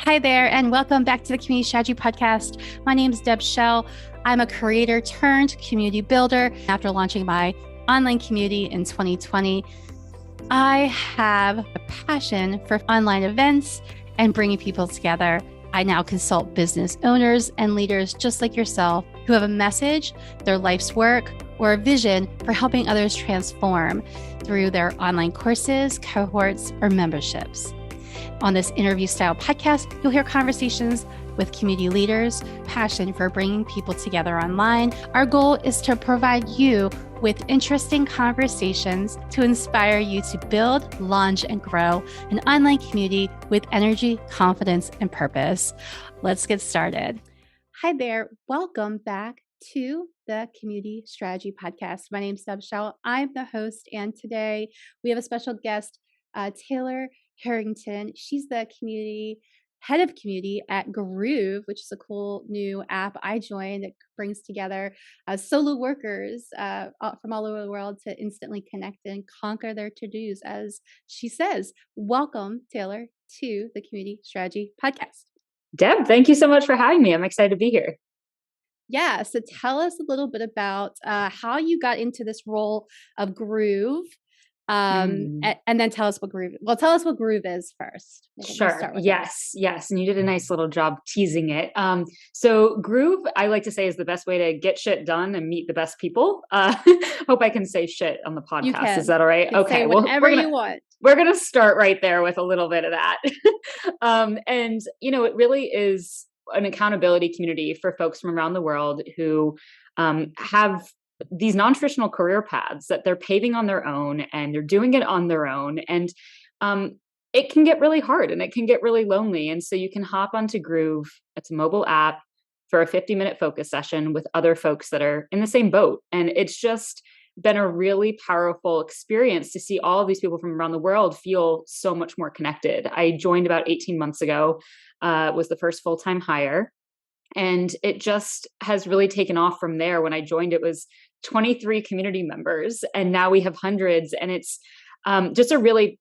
Hi there, and welcome back to the Community Strategy Podcast. My name is Deb Schell. I'm a creator turned community builder. After launching my online community in 2020, I have a passion for online events and bringing people together. I now consult business owners and leaders just like yourself who have a message, their life's work, or a vision for helping others transform through their online courses, cohorts, or memberships. On this interview style podcast, you'll hear conversations with community leaders, passion for bringing people together online. Our goal is to provide you with interesting conversations to inspire you to build, launch, and grow an online community with energy, confidence, and purpose. Let's get started. Hi there. Welcome back to the Community Strategy Podcast. My name is Deb Schell. I'm the host, and today we have a special guest, Taylor Harrington. She's the head of community at Groovy, which is a cool new app I joined that brings together solo workers from all over the world to instantly connect and conquer their to-dos, as she says. Welcome, Taylor, to the Community Strategy Podcast. Deb, thank you so much for having me. I'm excited to be here. Yeah, so tell us a little bit about how you got into this role of Groovy. And then tell us what Groovy. Well, tell us what Groovy is first. Sure. Yes. And you did a nice little job teasing it. So Groovy, I like to say, is the best way to get shit done and meet the best people. Hope I can say shit on the podcast. Is that all right? Okay. Whatever you want. We're going to start right there with a little bit of that. And it really is an accountability community for folks from around the world who have these non-traditional career paths that they're paving on their own, and they're doing it on their own. And it can get really hard and it can get really lonely. And so you can hop onto Groovy. It's a mobile app for a 50-minute focus session with other folks that are in the same boat. And it's just been a really powerful experience to see all of these people from around the world feel so much more connected. I joined about 18 months ago, was the first full-time hire. And it just has really taken off from there. When I joined, it was 23 community members, and now we have hundreds. And it's just a really,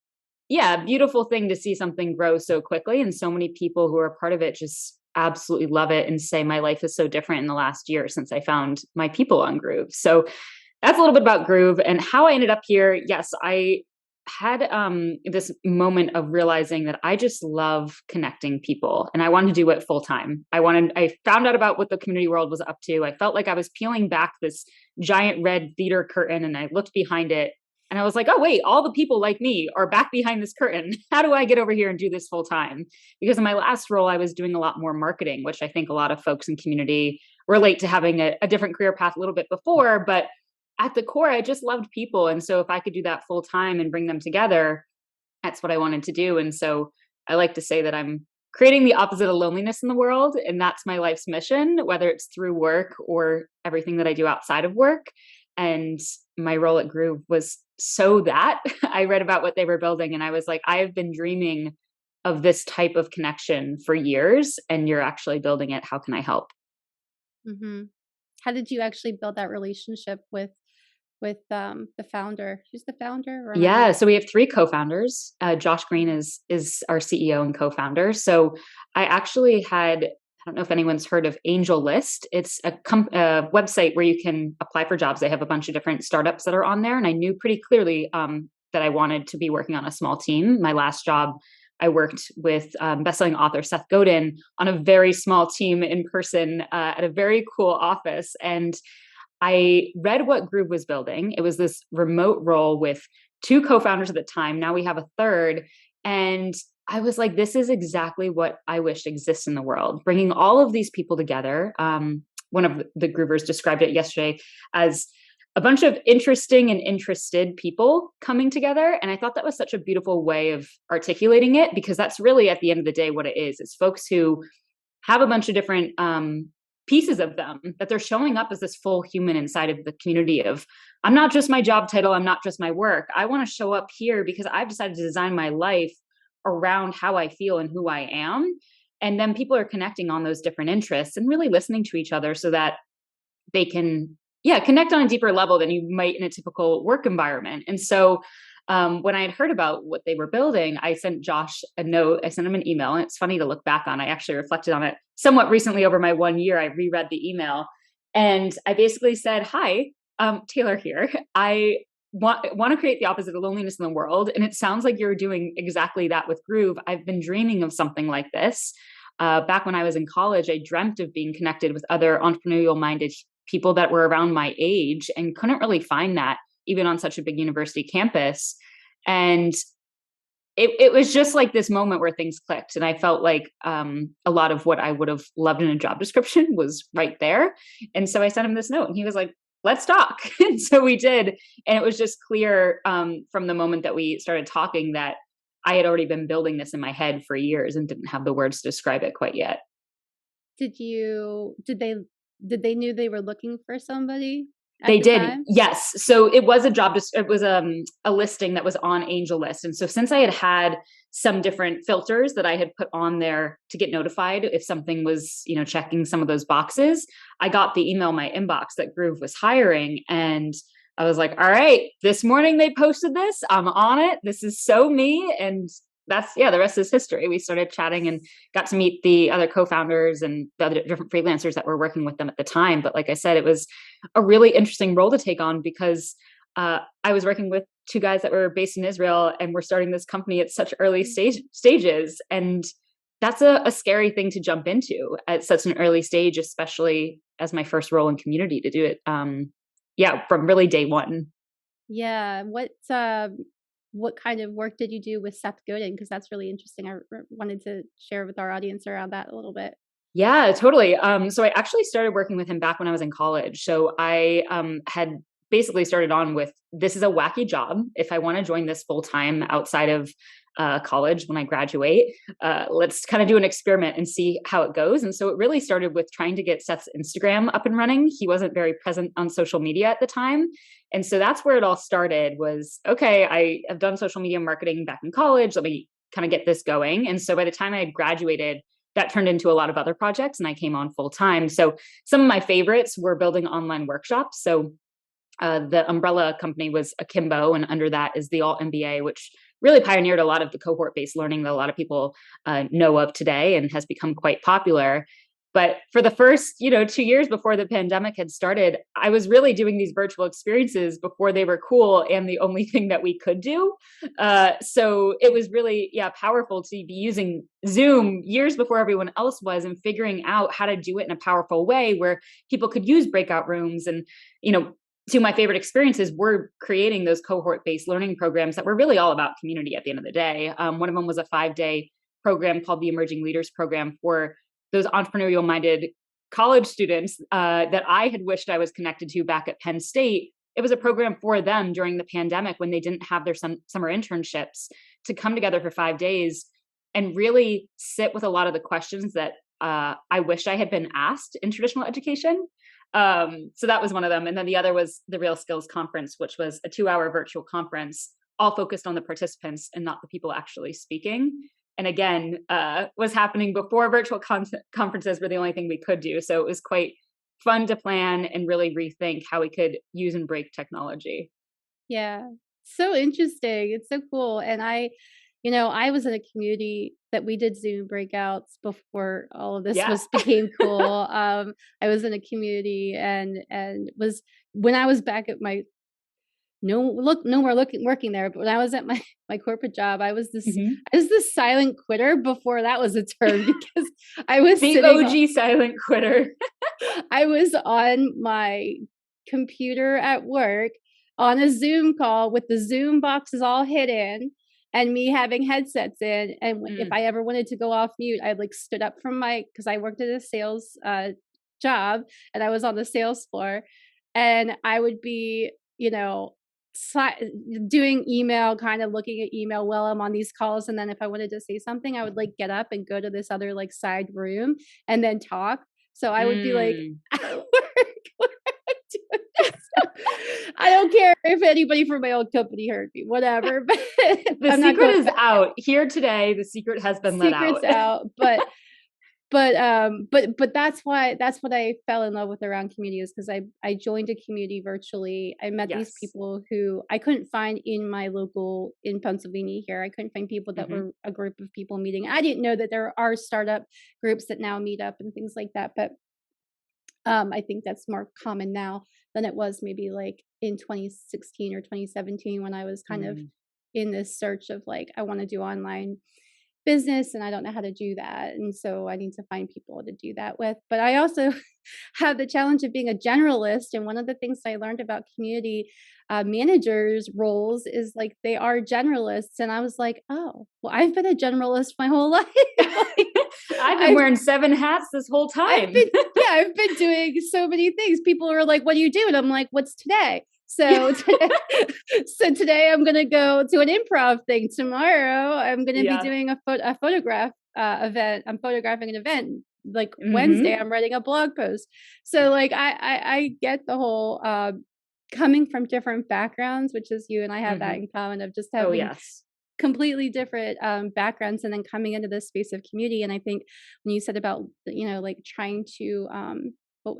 beautiful thing to see something grow so quickly. And so many people who are part of it just absolutely love it and say, my life is so different in the last year since I found my people on Groovy. So that's a little bit about Groovy and how I ended up here. Yes, I had this moment of realizing that I just love connecting people, and I wanted to do it full time. I found out about what the community world was up to. I felt like I was peeling back this giant red theater curtain, and I looked behind it and I was like, oh wait, all the people like me are back behind this curtain. How do I get over here and do this full time? Because in my last role, I was doing a lot more marketing, which I think a lot of folks in community relate to having a different career path a little bit before, but at the core, I just loved people. And so if I could do that full time and bring them together, that's what I wanted to do. And so I like to say that I'm creating the opposite of loneliness in the world. And that's my life's mission, whether it's through work or everything that I do outside of work. And my role at Groovy was so that I read about what they were building. And I was like, I have been dreaming of this type of connection for years, and you're actually building it. How can I help? Mm-hmm. How did you actually build that relationship with the founder? Who's the founder? So we have 3 co-founders. Josh Green is our CEO and co-founder. So I actually I don't know if anyone's heard of Angel List. It's a website where you can apply for jobs. They have a bunch of different startups that are on there. And I knew pretty clearly that I wanted to be working on a small team. My last job, I worked with bestselling author Seth Godin on a very small team in person at a very cool office. And I read what Groovy was building. It was this remote role with 2 co-founders at the time. Now we have a third. And I was like, this is exactly what I wish exists in the world, bringing all of these people together. One of the Groovers described it yesterday as a bunch of interesting and interested people coming together. And I thought that was such a beautiful way of articulating it, because that's really at the end of the day what it is. It's folks who have a bunch of different pieces of them, that they're showing up as this full human inside of the community of, I'm not just my job title, I'm not just my work. I want to show up here because I've decided to design my life around how I feel and who I am. And then people are connecting on those different interests and really listening to each other so that they can connect on a deeper level than you might in a typical work environment. And so when I had heard about what they were building, I sent Josh a note. I sent him an email, and it's funny to look back on. I actually reflected on it somewhat recently over my 1 year. I reread the email, and I basically said, "Hi, Taylor here. I want to create the opposite of loneliness in the world, and it sounds like you're doing exactly that with Groove. I've been dreaming of something like this. Back when I was in college, I dreamt of being connected with other entrepreneurial minded people that were around my age, and couldn't really find that even on such a big university campus. And it was just like this moment where things clicked. And I felt like a lot of what I would have loved in a job description was right there. And so I sent him this note, and he was like, let's talk. And so we did. And it was just clear from the moment that we started talking that I had already been building this in my head for years and didn't have the words to describe it quite yet. Did they knew they were looking for somebody? They did. Yes. So it was it was a listing that was on Angel List. And so since I had some different filters that I had put on there to get notified if something was, checking some of those boxes, I got the email in my inbox that Groove was hiring. And I was like, all right, this morning they posted this. I'm on it. This is so me. And the rest is history. We started chatting and got to meet the other co-founders and the other different freelancers that were working with them at the time. But like I said, it was a really interesting role to take on because I was working with two guys that were based in Israel, and we're starting this company at such early stages. And that's a scary thing to jump into at such an early stage, especially as my first role in community, to do it. From really day one. Yeah. What kind of work did you do with Seth Godin? Because that's really interesting. I wanted to share with our audience around that a little bit. Yeah, totally. So I actually started working with him back when I was in college. So I had basically started on with, this is a wacky job. If I want to join this full time outside of college when I graduate, let's kind of do an experiment and see how it goes. And so it really started with trying to get Seth's Instagram up and running. He wasn't very present on social media at the time. And so that's where it all started was, okay, I have done social media marketing back in college. Let me kind of get this going. And so by the time I had graduated, that turned into a lot of other projects and I came on full time. So some of my favorites were building online workshops. So the umbrella company was Akimbo, and under that is the Alt MBA, which really pioneered a lot of the cohort-based learning that a lot of people know of today and has become quite popular. But for the first, 2 years before the pandemic had started, I was really doing these virtual experiences before they were cool and the only thing that we could do. So it was really, powerful to be using Zoom years before everyone else was and figuring out how to do it in a powerful way where people could use breakout rooms. And, two of my favorite experiences were creating those cohort-based learning programs that were really all about community at the end of the day. One of them was a 5-day program called the Emerging Leaders Program for those entrepreneurial-minded college students that I had wished I was connected to back at Penn State. It was a program for them during the pandemic when they didn't have their summer internships to come together for 5 days and really sit with a lot of the questions that I wish I had been asked in traditional education. So that was one of them. And then the other was the Real Skills Conference, which was a 2-hour virtual conference, all focused on the participants and not the people actually speaking. And again, was happening before virtual conferences were the only thing we could do. So it was quite fun to plan and really rethink how we could use and break technology. Yeah, so interesting. It's so cool. And I was in a community that we did Zoom breakouts before all of this became cool. I was in a community and was when I was back at my working there. But when I was at my corporate job, I was this silent quitter before that was a term because I was the OG silent quitter. I was on my computer at work on a Zoom call with the Zoom boxes all hidden and me having headsets in. And if I ever wanted to go off mute, I stood up from because I worked at a sales job and I was on the sales floor, and I would be, doing email, kind of looking at email while I'm on these calls. And then if I wanted to say something, I would get up and go to this other side room and then talk. So I would be I don't care if anybody from my old company heard me, whatever. But the secret is out here today. The secret has been let out. But but that's what I fell in love with around community, is because I joined a community virtually. I met these people who I couldn't find in my local in Pennsylvania here. I couldn't find people that were a group of people meeting. I didn't know that there are startup groups that now meet up and things like that, but I think that's more common now than it was maybe like in 2016 or 2017, when I was kind of in this search of like, I want to do online business and I don't know how to do that. And so I need to find people to do that with. But I also have the challenge of being a generalist. And one of the things I learned about community managers roles is like they are generalists. And I was like, oh, well, I've been a generalist my whole life. I've been wearing 7 hats this whole time. I've been doing so many things. People are like, what do you do? And I'm like, what's today? So today I'm going to go to an improv thing. Tomorrow I'm going to be doing a photograph event. I'm photographing an event. Like Wednesday, I'm writing a blog post. So like I get the whole coming from different backgrounds, which is you and I have that in common, of just having completely different backgrounds and then coming into this space of community. And I think when you said about, like trying to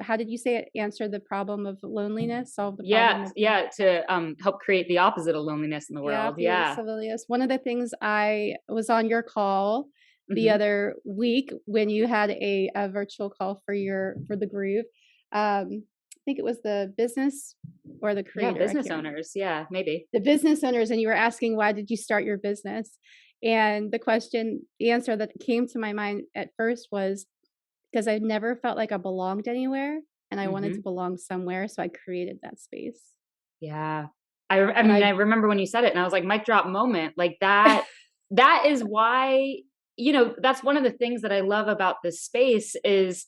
how did you say it? Answer the problem of loneliness, solve the problem. To help create the opposite of loneliness in the world. One of the things, I was on your call the other week when you had a virtual call for the Groove. I think it was the business or the creator. Business owners. Yeah, maybe. The business owners. And you were asking, why did you start your business? And the answer that came to my mind at first was, because I never felt like I belonged anywhere and I wanted to belong somewhere. So I created that space. Yeah. I remember when you said it and I was like, mic drop moment, like that. That is why, that's one of the things that I love about this space is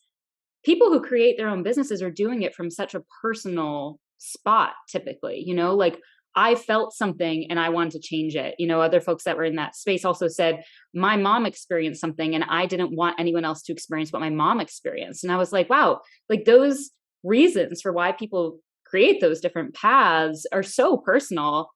people who create their own businesses are doing it from such a personal spot, typically, like I felt something and I wanted to change it. Other folks that were in that space also said, my mom experienced something and I didn't want anyone else to experience what my mom experienced. And I was like, wow, like those reasons for why people create those different paths are so personal.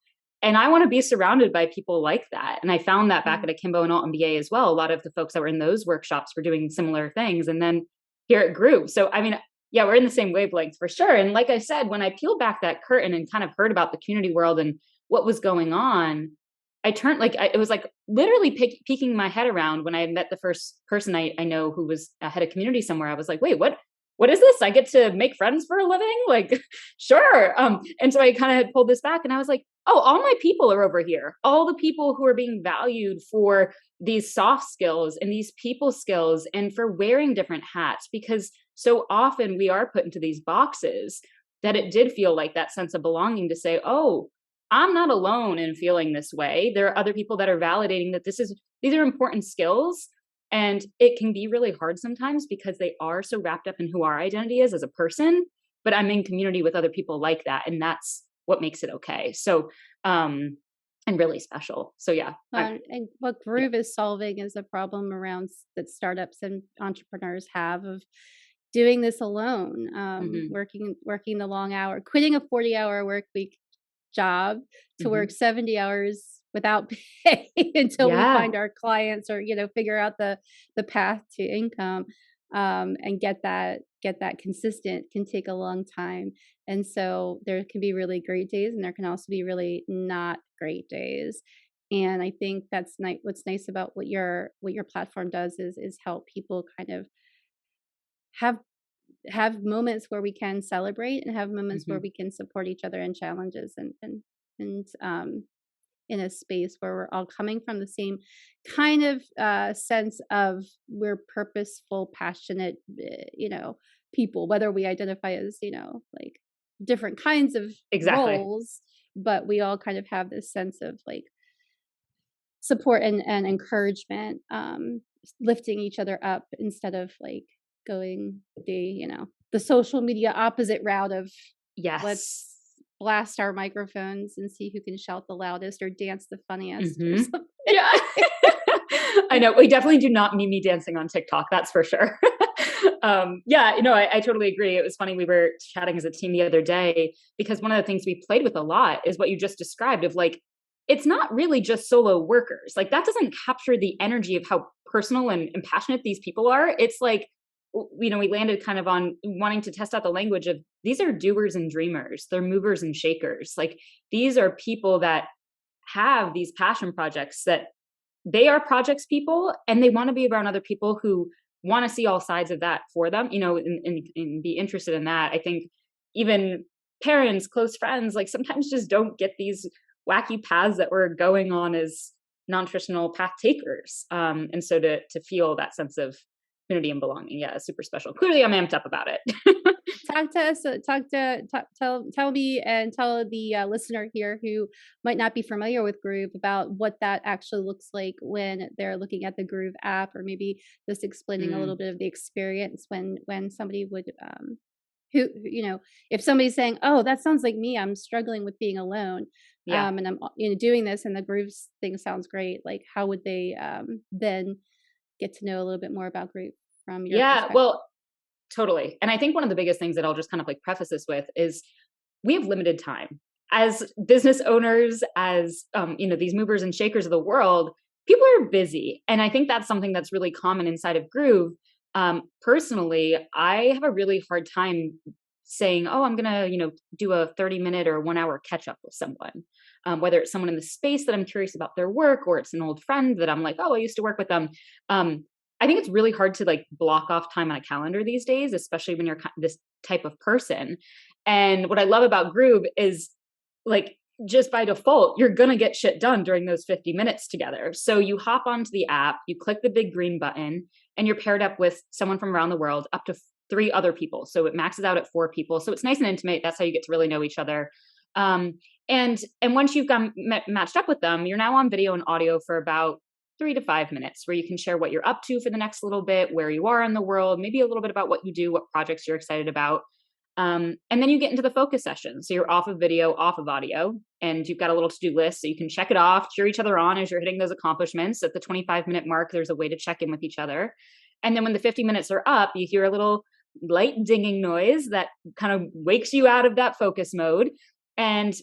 And I want to be surrounded by people like that. And I found that back at Akimbo and Alt MBA as well. A lot of the folks that were in those workshops were doing similar things. And then here it grew. So, I mean, we're in the same wavelength for sure. And like I said, when I peeled back that curtain and kind of heard about the community world and what was going on, I turned it was like literally peeking my head around when I had met the first person I know who was a head of community somewhere. I was like, wait, what is this? I get to make friends for a living? Like, sure. And so I kind of had pulled this back and I was like, oh, all my people are over here. All the people who are being valued for these soft skills and these people skills and for wearing different hats, because so often we are put into these boxes that it did feel like that sense of belonging to say, oh, I'm not alone in feeling this way. There are other people that are validating that these are important skills. And it can be really hard sometimes because they are so wrapped up in who our identity is as a person, but I'm in community with other people like that. And that's what makes it okay. So, and really special. So yeah. And what Groove is solving is a problem around that startups and entrepreneurs have of doing this alone, working the long hour, quitting a 40-hour work week job to work 70 hours without pay until we find our clients or, figure out the path to income, and get that consistent can take a long time. And so there can be really great days and there can also be really not great days. And I think that's what's nice about what your platform does is help people kind of have moments where we can celebrate and have moments where we can support each other in challenges and in a space where we're all coming from the same kind of sense of we're purposeful, passionate, people, whether we identify as, like different kinds of roles, but we all kind of have this sense of like support and encouragement, lifting each other up instead of like going the social media opposite route of let's blast our microphones and see who can shout the loudest or dance the funniest or something. Yeah. I know. We definitely do not need me dancing on TikTok. That's for sure. I totally agree. It was funny. We were chatting as a team the other day because one of the things we played with a lot is what you just described of like, it's not really just solo workers. Like that doesn't capture the energy of how personal and passionate these people are, it's like, you know, we landed kind of on wanting to test out the language of these are doers and dreamers. They're movers and shakers. Like these are people that have these passion projects that they are projects people and they want to be around other people who want to see all sides of that for them, you know, and be interested in that. I think even parents, close friends, like sometimes just don't get these wacky paths that we're going on as non-traditional path takers. And so to feel that sense of community and belonging, yeah, is super special. Clearly I'm amped up about it. Talk to us, tell me and tell the listener here who might not be familiar with Groove about what that actually looks like when they're looking at the Groove app, or maybe just explaining a little bit of the experience when somebody would who, you know, if somebody's saying, oh, that sounds like me, I'm struggling with being alone, and I'm, you know, doing this and the Groove thing sounds great, like how would they then get to know a little bit more about Groove from your perspective? Well, totally. And I think one of the biggest things that I'll just kind of like preface this with is we have limited time as business owners, as you know, these movers and shakers of the world. People are busy, and I think that's something that's really common inside of Groove. Personally, I have a really hard time saying, oh, I'm gonna, you know, do a 30-minute or 1 hour catch up with someone, whether it's someone in the space that I'm curious about their work, or it's an old friend that I'm like, oh, I used to work with them. I think it's really hard to like block off time on a calendar these days, especially when you're this type of person. And what I love about Groove is like, just by default, you're going to get shit done during those 50 minutes together. So you hop onto the app, you click the big green button, and you're paired up with someone from around the world, up to 3 other people. So it maxes out at 4 people. So it's nice and intimate. That's how you get to really know each other. And once you've matched up with them, you're now on video and audio for about 3 to 5 minutes, where you can share what you're up to for the next little bit, where you are in the world, maybe a little bit about what you do, what projects you're excited about. And then you get into the focus session. So you're off of video, off of audio, and you've got a little to-do list. So you can check it off, cheer each other on as you're hitting those accomplishments. At the 25-minute mark, there's a way to check in with each other. And then when the 50 minutes are up, you hear a little light dinging noise that kind of wakes you out of that focus mode. And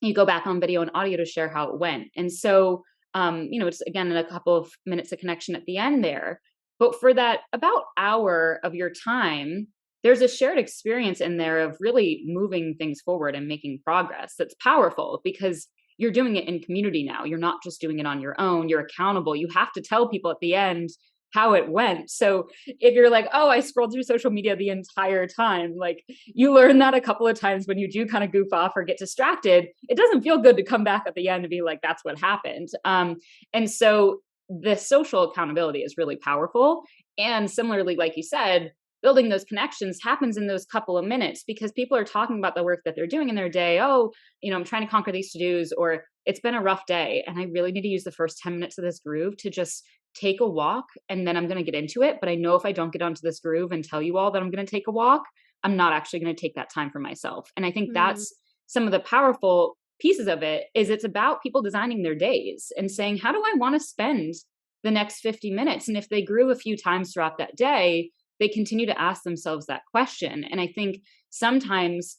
you go back on video and audio to share how it went. And so, you know, it's again, a couple of minutes of connection at the end there. But for that about hour of your time, there's a shared experience in there of really moving things forward and making progress. That's powerful because you're doing it in community now. You're not just doing it on your own. You're accountable. You have to tell people at the end how it went. So if you're like, oh, I scrolled through social media the entire time, like you learn that a couple of times when you do kind of goof off or get distracted, it doesn't feel good to come back at the end and be like, that's what happened. And so the social accountability is really powerful. And similarly, like you said, building those connections happens in those couple of minutes because people are talking about the work that they're doing in their day. Oh, you know, I'm trying to conquer these to-dos, or it's been a rough day and I really need to use the first 10 minutes of this groove to just take a walk, and then I'm going to get into it. But I know if I don't get onto this groove and tell you all that I'm going to take a walk, I'm not actually going to take that time for myself. And I think that's some of the powerful pieces of it. Is it's about people designing their days and saying, how do I want to spend the next 50 minutes? And if they grew a few times throughout that day, they continue to ask themselves that question. And I think sometimes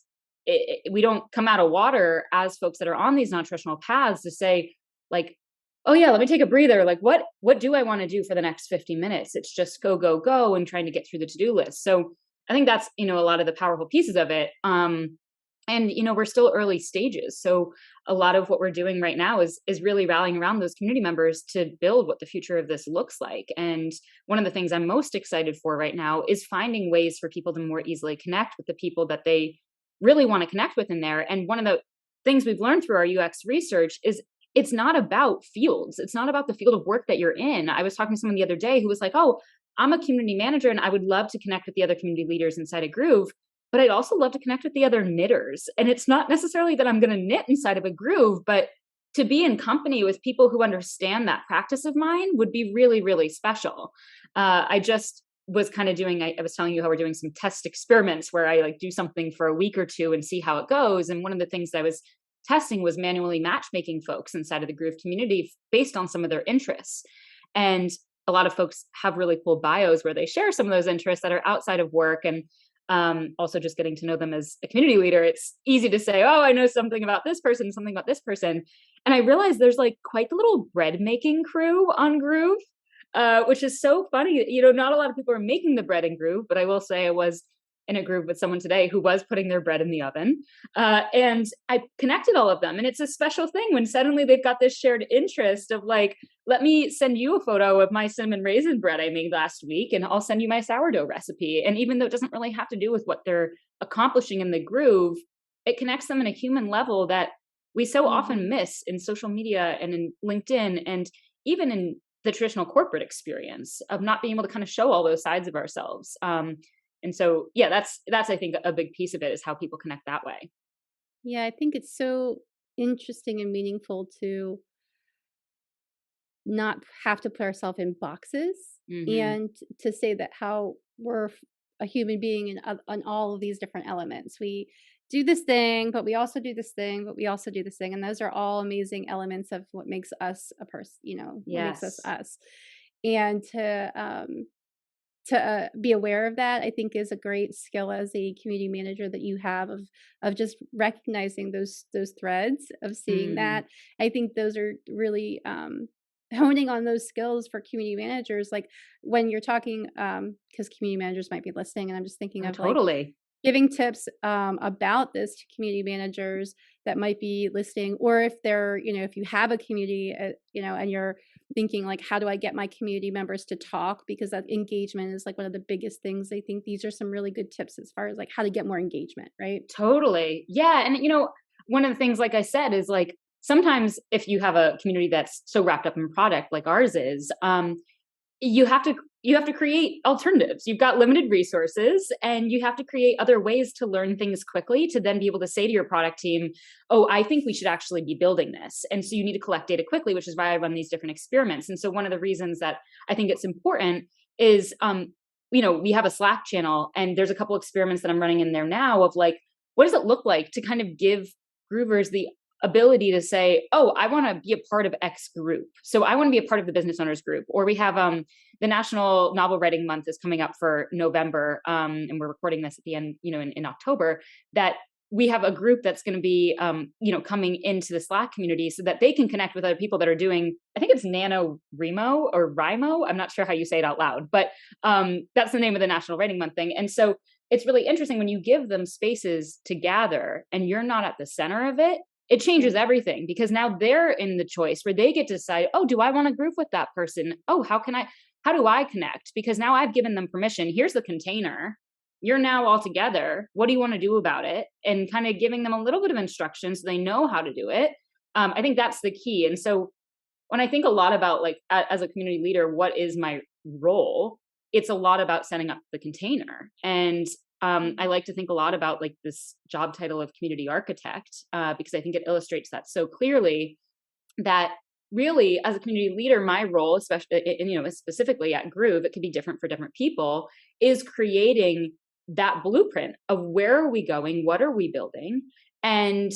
we don't come out of water as folks that are on these non-traditional paths to say like, oh yeah, let me take a breather. Like what do I want to do for the next 50 minutes? It's just go, go, go and trying to get through the to-do list. So I think that's, you know, a lot of the powerful pieces of it. And, you know, we're still early stages. So a lot of what we're doing right now is really rallying around those community members to build what the future of this looks like. And one of the things I'm most excited for right now is finding ways for people to more easily connect with the people that they really want to connect with in there. And one of the things we've learned through our UX research is it's not about fields. It's not about the field of work that you're in. I was talking to someone the other day who was like, oh, I'm a community manager and I would love to connect with the other community leaders inside of Groove, but I'd also love to connect with the other knitters. And it's not necessarily that I'm going to knit inside of a Groove, but to be in company with people who understand that practice of mine would be really, really special. I just was kind of doing, I was telling you how we're doing some test experiments where I like do something for a week or two and see how it goes. And one of the things that I was testing was manually matchmaking folks inside of the Groove community based on some of their interests. And a lot of folks have really cool bios where they share some of those interests that are outside of work. And also just getting to know them as a community leader, it's easy to say, oh, I know something about this person, something about this person. And I realized there's like quite the little bread making crew on Groove. which is so funny. Not a lot of people are making the bread in Groove, but I will say I was in a group with someone today who was putting their bread in the oven. And I connected all of them. And it's a special thing when suddenly they've got this shared interest of like, let me send you a photo of my cinnamon raisin bread I made last week, and I'll send you my sourdough recipe. And even though it doesn't really have to do with what they're accomplishing in the Groove, it connects them in a human level that we so often miss in social media and in LinkedIn, and even in the traditional corporate experience of not being able to kind of show all those sides of ourselves. And so, yeah, that's I think a big piece of it is how people connect that way. Yeah, I think it's so interesting and meaningful to not have to put ourselves in boxes, Hmm. and to say that how we're a human being in on all of these different elements. We do this thing, but we also do this thing, but we also do this thing, and those are all amazing elements of what makes us a person. What makes us Yes, us. And to be aware of that, I think is a great skill as a community manager that you have of just recognizing those threads of seeing mm, that. I think those are really honing on those skills for community managers, like when you're talking, because community managers might be listening, and I'm just thinking oh, of like totally. giving tips about this to community managers that might be listening, or if they're, if you have a community, and you're thinking like, how do I get my community members to talk? Because that engagement is like one of the biggest things. I think these are some really good tips as far as like how to get more engagement, right? Totally. Yeah. And, one of the things, like I said, is like sometimes if you have a community that's so wrapped up in product like ours is, you have to create alternatives. You've got limited resources and you have to create other ways to learn things quickly to then be able to say to your product team, oh, I think we should actually be building this. And so you need to collect data quickly, which is why I run these different experiments. And so one of the reasons that I think it's important is, we have a Slack channel and there's a couple experiments that I'm running in there now of like, what does it look like to kind of give groovers the ability to say, oh, I want to be a part of X group. So I want to be a part of the business owners group. Or we have the National Novel Writing Month is coming up for November, and we're recording this at the end, in October. That we have a group that's going to be, coming into the Slack community so that they can connect with other people that are doing. I think it's Nano Remo or Rimo. I'm not sure how you say it out loud, but that's the name of the National Writing Month thing. And so it's really interesting when you give them spaces to gather and you're not at the center of it. It Yeah. changes everything because now they're in the choice where they get to decide, oh, do I want to group with that person? Oh, how do I connect? Because now I've given them permission. Here's the container. You're now all together. What do you want to do about it? And kind of giving them a little bit of instruction so they know how to do it. I think that's the key. And so when I think a lot about like as a community leader, what is my role? It's a lot about setting up the container. And I like to think a lot about like this job title of community architect, because I think it illustrates that so clearly that really as a community leader, my role, especially, and, specifically at Groove, it could be different for different people, is creating that blueprint of where are we going? What are we building? And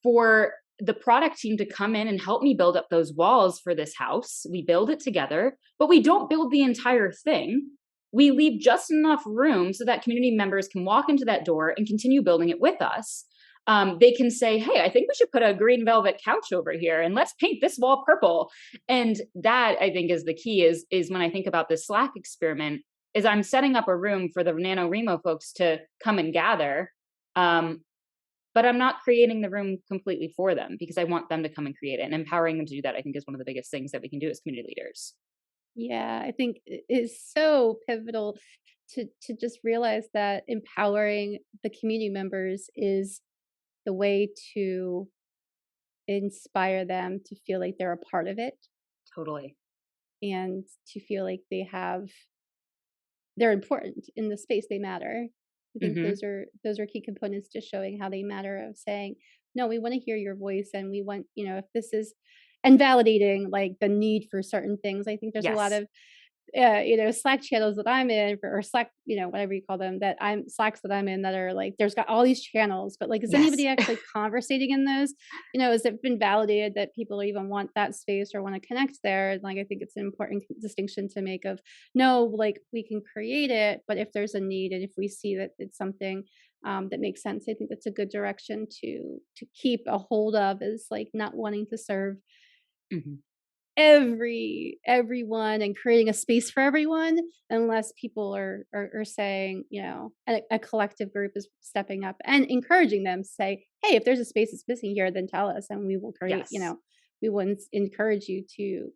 for the product team to come in and help me build up those walls for this house. We build it together, but we don't build the entire thing. We leave just enough room so that community members can walk into that door and continue building it with us. They can say, hey, I think we should put a green velvet couch over here and let's paint this wall purple. And that I think is the key is when I think about this Slack experiment is I'm setting up a room for the NaNoWriMo folks to come and gather. Um, but I'm not creating the room completely for them because I want them to come and create it, and empowering them to do that, I think, is one of the biggest things that we can do as community leaders. Yeah, I think it is so pivotal to just realize that empowering the community members is the way to inspire them to feel like they're a part of it, Totally. and to feel like they're important in the space, they matter. I think Hmm. those are key components to showing how they matter, of saying, no, we want to hear your voice, and we want, if this is, and validating like the need for certain things. I think there's a lot Yes. of Slack channels that I'm in, or Slack, whatever you call them, that I'm Slacks that I'm in, that are like, there's got all these channels, but like, is Yes. anybody actually conversating in those? Has it been validated that people even want that space or want to connect there? And like, I think it's an important distinction to make of, no, like we can create it, but if there's a need and if we see that it's something that makes sense, I think that's a good direction to keep a hold of, is like not wanting to serve Hmm. everyone and creating a space for everyone, unless people are saying, a collective group is stepping up and encouraging them to say, hey, if there's a space that's missing here, then tell us and we will create. Yes. We will encourage you to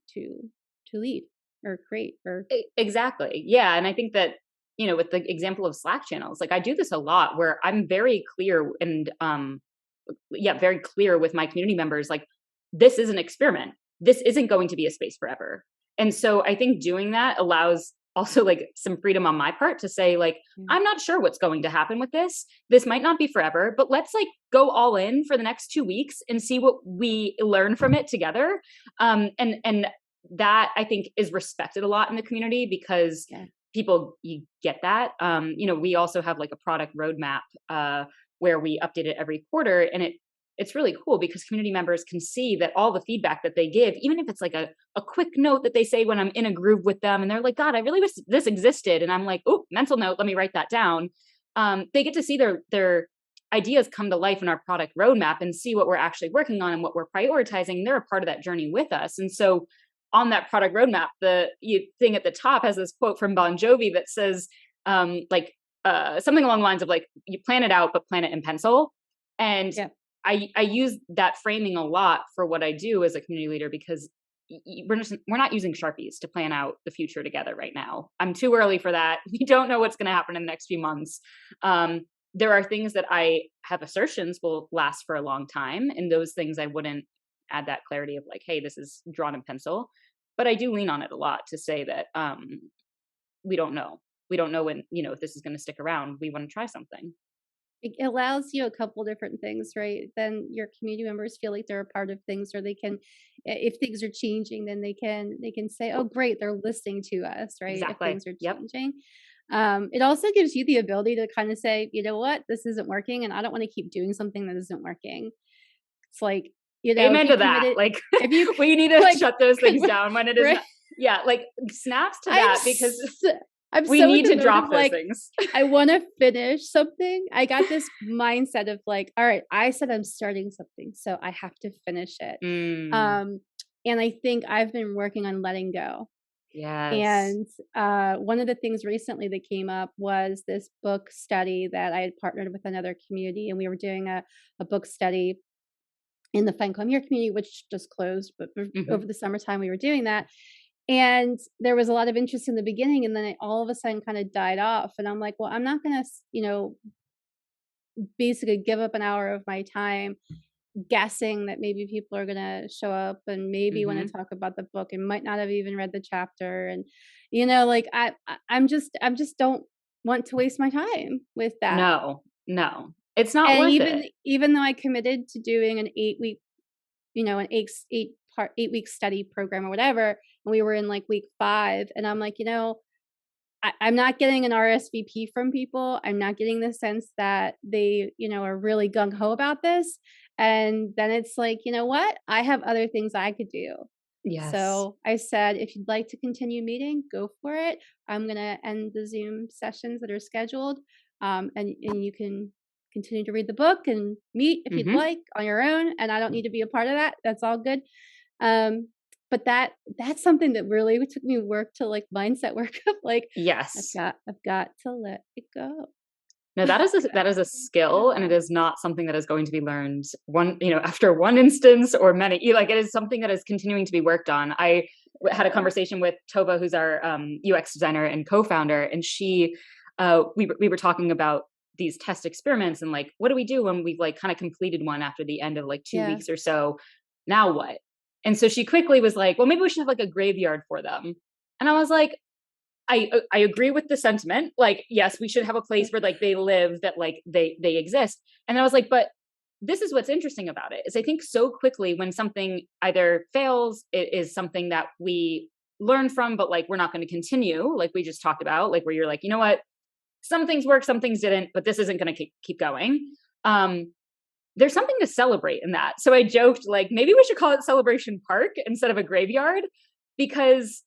lead or create or Exactly. Yeah. And I think that, with the example of Slack channels, like I do this a lot where I'm very clear and very clear with my community members, like this is an experiment. This isn't going to be a space forever. And so I think doing that allows also like some freedom on my part to say like, I'm not sure what's going to happen with this. This might not be forever, but let's like go all in for the next 2 weeks and see what we learn from it together. And that I think is respected a lot in the community because people, you get that. We also have like a product roadmap where we update it every quarter, and it's really cool because community members can see that all the feedback that they give, even if it's like a quick note that they say when I'm in a groove with them and they're like, God, I really wish this existed. And I'm like, oh, mental note, let me write that down. They get to see their ideas come to life in our product roadmap and see what we're actually working on and what we're prioritizing. They're a part of that journey with us. And so on that product roadmap, the thing at the top has this quote from Bon Jovi that says something along the lines of like, you plan it out, but plan it in pencil. And I use that framing a lot for what I do as a community leader because we're not using Sharpies to plan out the future together right now. I'm too early for that. We don't know what's going to happen in the next few months. There are things that I have assertions will last for a long time. And those things I wouldn't add that clarity of like, hey, this is drawn in pencil. But I do lean on it a lot to say that we don't know. We don't know when, if this is going to stick around. We want to try something. It allows you a couple different things, right? Then your community members feel like they're a part of things, or they can, if things are changing, then they can say, oh, great, they're listening to us, right? Exactly. If things are changing. It also gives you the ability to kind of say, you know what, this isn't working and I don't want to keep doing something that isn't working. It's like, amen to that. Like we need to shut those things down when it is not, like snaps to that because we need to drop those things. I want to finish something. I got this mindset of like, all right, I said I'm starting something, so I have to finish it. And I think I've been working on letting go. Yes. And one of the things recently that came up was this book study that I had partnered with another community, and we were doing a book study in the Find Calm Here community, which just closed, but over the summertime we were doing that. And there was a lot of interest in the beginning, and then it all of a sudden kind of died off. And I'm like, well, I'm not going to, basically give up an hour of my time guessing that maybe people are going to show up and maybe want to talk about the book and might not have even read the chapter. And, I'm just don't want to waste my time with that. No, it's not worth it. Even though I committed to doing an 8-week, an 8-week study program or whatever, and we were in like week 5, and I'm like, I'm not getting an RSVP from people. I'm not getting the sense that they, are really gung ho about this. And then it's like, you know what? I have other things I could do. Yes. So I said, if you'd like to continue meeting, go for it. I'm going to end the Zoom sessions that are scheduled. And you can continue to read the book and meet if you'd like on your own. And I don't need to be a part of that. That's all good. But that's something that really took me work to like mindset work of like, yes, I've got to let it go. No, that is a skill, and it is not something that is going to be learned after one instance or many. Like, it is something that is continuing to be worked on. I had a conversation with Tova, who's our UX designer and co-founder, and she we were talking about these test experiments and like, what do we do when we've like kind of completed one after the end of like 2 weeks or so? Now what? And so she quickly was like, well, maybe we should have like a graveyard for them. And I was like, I agree with the sentiment. Like, yes, we should have a place where like they live, that like they exist. And I was like, but this is what's interesting about it, is I think so quickly when something either fails, it is something that we learn from, but like, we're not going to continue. Like we just talked about, like where you're like, you know what, some things work, some things didn't, but this isn't going to keep going. There's something to celebrate in that. So I joked like, maybe we should call it Celebration Park instead of a graveyard, because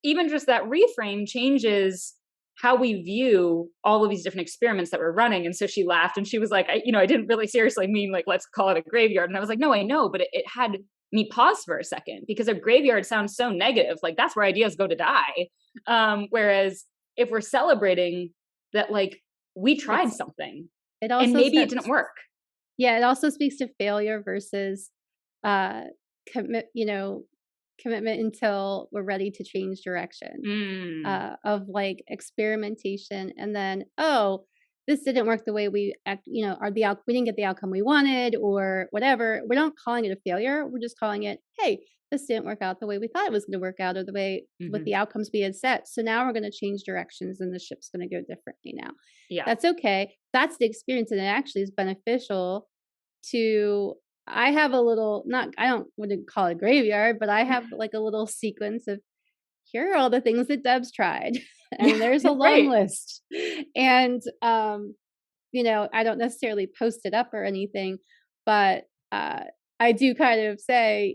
even just that reframe changes how we view all of these different experiments that we're running. And so she laughed and she was like, I didn't really seriously mean like, let's call it a graveyard. And I was like, no, I know, but it had me pause for a second, because a graveyard sounds so negative. Like that's where ideas go to die. Whereas if we're celebrating that, like, we tried something and maybe it didn't work. Yeah. It also speaks to failure versus, commitment until we're ready to change direction, of like experimentation. And then, oh, this didn't work the way we we didn't get the outcome we wanted or whatever. We're not calling it a failure. We're just calling it, hey, this didn't work out the way we thought it was going to work out, or the way with the outcomes we had set. So now we're going to change directions and the ship's going to go differently now. Yeah. That's okay. That's the experience. And it actually is beneficial to, I have a little, wouldn't call it graveyard, but I have like a little sequence of, here are all the things that Deb's tried. And there's a long list. And, I don't necessarily post it up or anything, but I do kind of say,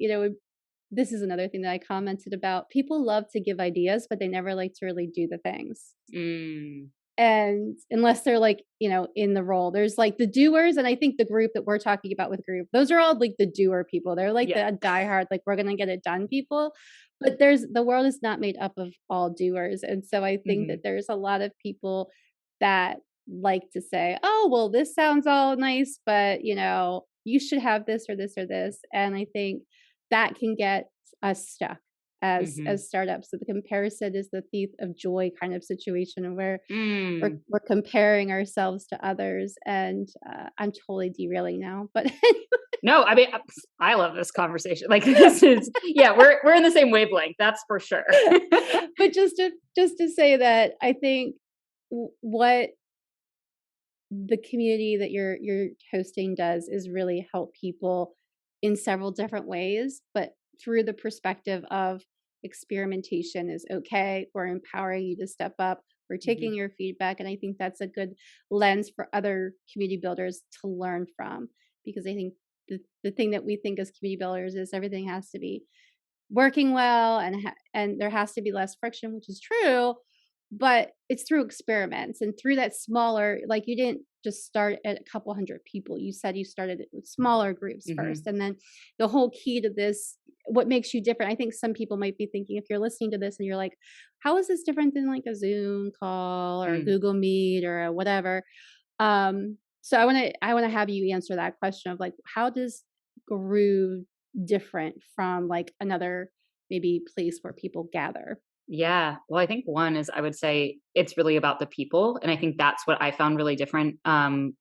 this is another thing that I commented about. People love to give ideas, but they never like to really do the things. And unless they're like, in the role, there's like the doers. And I think the group that we're talking about with group, those are all like the doer people. They're like the diehard, like we're going to get it done people. But the world is not made up of all doers. And so I think that there's a lot of people that like to say, oh, well, this sounds all nice, but you should have this or this or this. And I think that can get us stuck as startups. So the comparison is the thief of joy kind of situation, where we're comparing ourselves to others. And I'm totally derailing now, but anyway. No, I mean, I love this conversation. Like this is, we're in the same wavelength. That's for sure. But just to say that I think what the community that you're hosting does is really help people in several different ways, but through the perspective of experimentation is okay. We're empowering you to step up. We're taking your feedback. And I think that's a good lens for other community builders to learn from, because I think the thing that we think as community builders is everything has to be working well, and there has to be less friction, which is true, but it's through experiments and through that smaller, like you didn't just start at a couple hundred people. You said you started it with smaller groups first. And then the whole key to this, what makes you different, I think some people might be thinking, if you're listening to this and you're like, how is this different than like a Zoom call or Google Meet or whatever? So I want to have you answer that question of like, how does Groove different from like another maybe place where people gather? Yeah. Well, I think one is, I would say it's really about the people. And I think that's what I found really different. During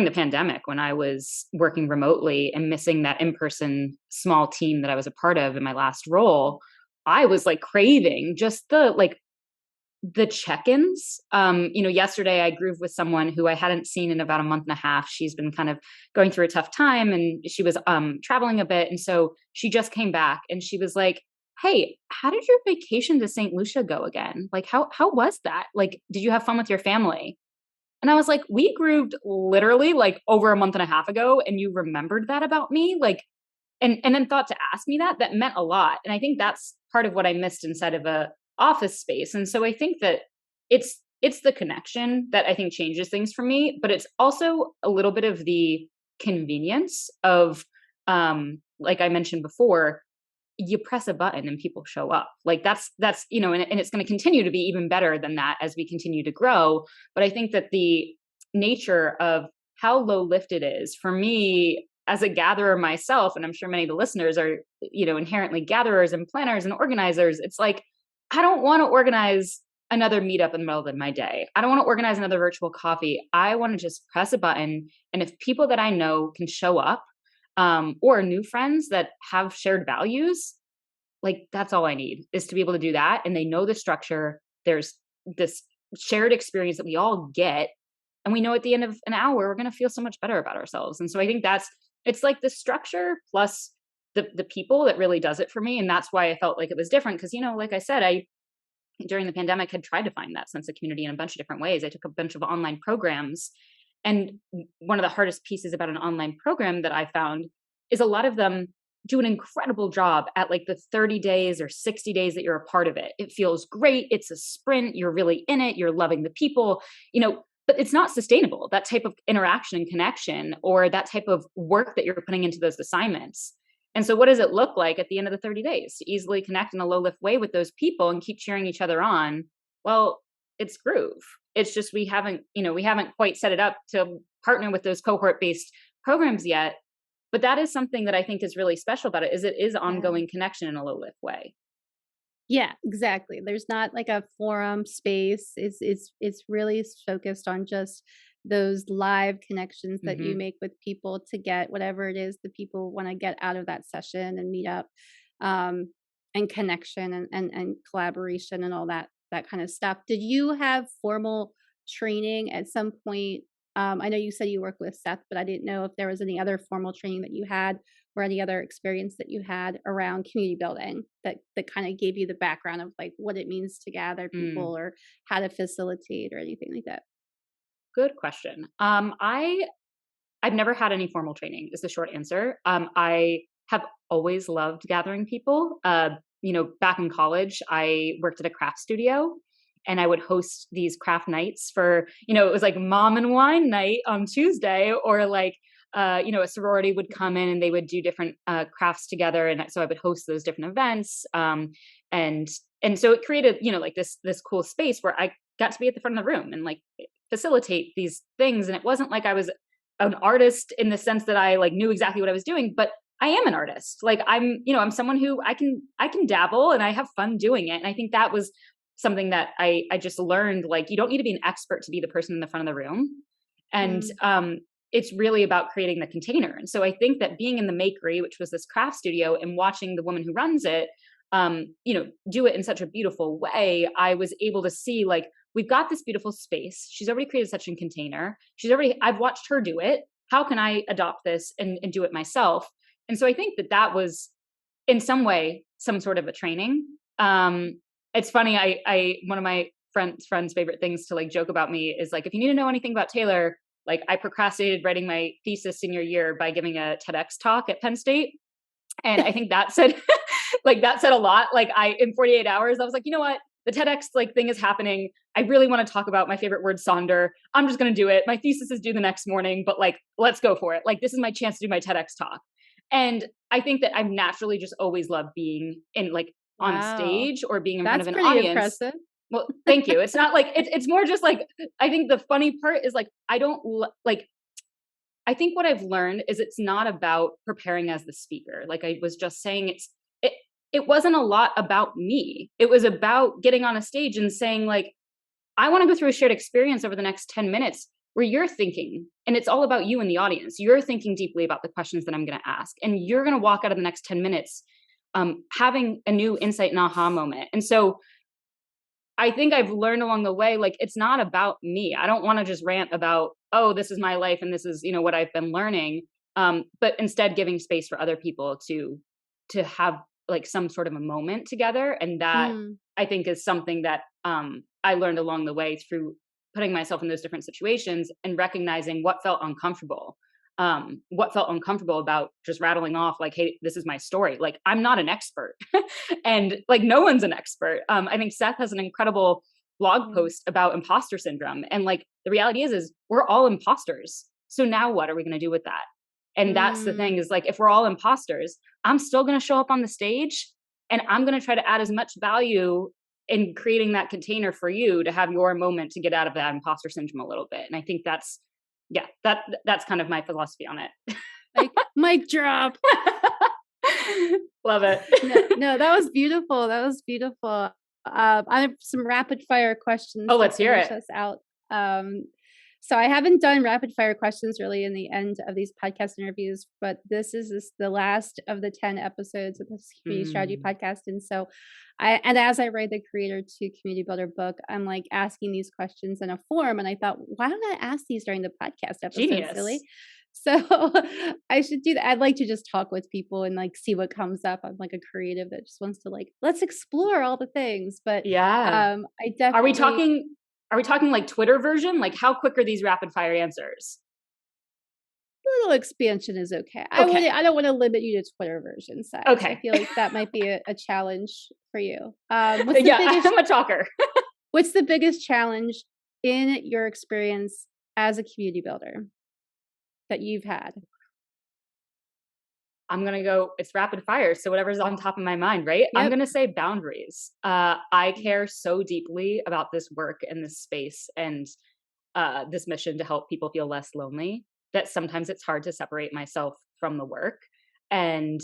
the pandemic, when I was working remotely and missing that in-person small team that I was a part of in my last role, I was like craving just the check-ins. Yesterday I grooved with someone who I hadn't seen in about a month and a half. She's been kind of going through a tough time, and she was traveling a bit. And so she just came back and she was like, hey, how did your vacation to St. Lucia go again? Like, how was that? Like, did you have fun with your family? And I was like, we grooved literally like over a month and a half ago, and you remembered that about me? Like, and then thought to ask me that meant a lot. And I think that's part of what I missed inside of a office space. And so I think that it's the connection that I think changes things for me, but it's also a little bit of the convenience of, like I mentioned before, you press a button and people show up. Like that's, and it's going to continue to be even better than that as we continue to grow. But I think that the nature of how low lift it is for me as a gatherer myself, and I'm sure many of the listeners are, inherently gatherers and planners and organizers. It's like, I don't want to organize another meetup in the middle of my day. I don't want to organize another virtual coffee. I want to just press a button. And if people that I know can show up, or new friends that have shared values, like that's all I need, is to be able to do that. And they know the structure. There's this shared experience that we all get. And we know at the end of an hour, we're going to feel so much better about ourselves. And so I think it's like the structure plus the people that really does it for me. And that's why I felt like it was different. Cause like I said, during the pandemic had tried to find that sense of community in a bunch of different ways. I took a bunch of online programs. And one of the hardest pieces about an online program that I found is a lot of them do an incredible job at like the 30 days or 60 days that you're a part of it. It feels great. It's a sprint. You're really in it. You're loving the people, but it's not sustainable. That type of interaction and connection, or that type of work that you're putting into those assignments. And so what does it look like at the end of the 30 days to easily connect in a low lift way with those people and keep cheering each other on? Well, it's Groove. It's just we haven't quite set it up to partner with those cohort based programs yet. But that is something that I think is really special about it, is it is ongoing connection in a low lift way. Yeah, exactly. There's not like a forum space. It's really focused on just those live connections that you make with people to get whatever it is that people want to get out of that session and meet up, and connection and collaboration and all that kind of stuff. Did you have formal training at some point? I know you said you worked with Seth, but I didn't know if there was any other formal training that you had or any other experience that you had around community building that kind of gave you the background of like what it means to gather people or how to facilitate or anything like that. Good question. I've never had any formal training is the short answer. I have always loved gathering people. Back in college, I worked at a craft studio and I would host these craft nights for, it was like mom and wine night on Tuesday, or like, a sorority would come in and they would do different crafts together. And so I would host those different events. And so it created, like this cool space where I got to be at the front of the room and like facilitate these things. And it wasn't like I was an artist in the sense that I like knew exactly what I was doing, but I am an artist. Like I'm someone who I can dabble and I have fun doing it. And I think that was something that I just learned, like, you don't need to be an expert to be the person in the front of the room. And it's really about creating the container. And so I think that being in the Makery, which was this craft studio, and watching the woman who runs it, do it in such a beautiful way, I was able to see like, we've got this beautiful space. She's already created such a container. I've watched her do it. How can I adopt this and do it myself? And so I think that was in some way, some sort of a training. It's funny. One of my friends' favorite things to like joke about me is like, if you need to know anything about Taylor, like I procrastinated writing my thesis senior year by giving a TEDx talk at Penn State. And I think that said, that said a lot. Like in 48 hours, I was like, you know what? The TEDx like thing is happening. I really want to talk about my favorite word, sonder. I'm just going to do it. My thesis is due the next morning, but like, let's go for it. Like, this is my chance to do my TEDx talk. And I think that I've naturally just always loved being in like on stage or being in front of an audience. Impressive. Well, thank you. It's not like, it's more just like, I think the funny part is like, I think what I've learned is it's not about preparing as the speaker. Like I was just saying, it wasn't a lot about me. It was about getting on a stage and saying like, I want to go through a shared experience over the next 10 minutes where you're thinking, and it's all about you in the audience. You're thinking deeply about the questions that I'm going to ask, and you're going to walk out of the next 10 minutes having a new insight and aha moment. And so I think I've learned along the way, like, it's not about me. I don't want to just rant about, oh, this is my life and this is, what I've been learning. But instead giving space for other people to have like some sort of a moment together. And that I think is something that I learned along the way through putting myself in those different situations and recognizing what felt uncomfortable about just rattling off like, hey, this is my story. Like, I'm not an expert and like no one's an expert. I think Seth has an incredible blog post about imposter syndrome. And like, the reality is we're all imposters. So now what are we going to do with that? And that's the thing is like, if we're all imposters, I'm still going to show up on the stage and I'm going to try to add as much value in creating that container for you to have your moment to get out of that imposter syndrome a little bit. And I think that's kind of my philosophy on it. Like, mic drop. Love it. No, that was beautiful. I have some rapid fire questions. Oh, let's hear it. Us out. So I haven't done rapid fire questions really in the end of these podcast interviews, but this is the last of the 10 episodes of this community strategy podcast. And so as I write the Creator to Community Builder book, I'm like asking these questions in a form. And I thought, why don't I ask these during the podcast episode? Genius. Silly. So I should do that. I'd like to just talk with people and like see what comes up. I'm like a creative that just wants to like, let's explore all the things. But yeah, I definitely. Are we talking like Twitter version? Like, how quick are these rapid fire answers? A little expansion is okay. I don't want to limit you to Twitter version size. Okay. I feel like that might be a challenge for you. I'm a talker. What's the biggest challenge in your experience as a community builder that you've had? I'm going to go, it's rapid fire. So whatever's on top of my mind, right? Yep. I'm going to say boundaries. I care so deeply about this work and this space and this mission to help people feel less lonely that sometimes it's hard to separate myself from the work. And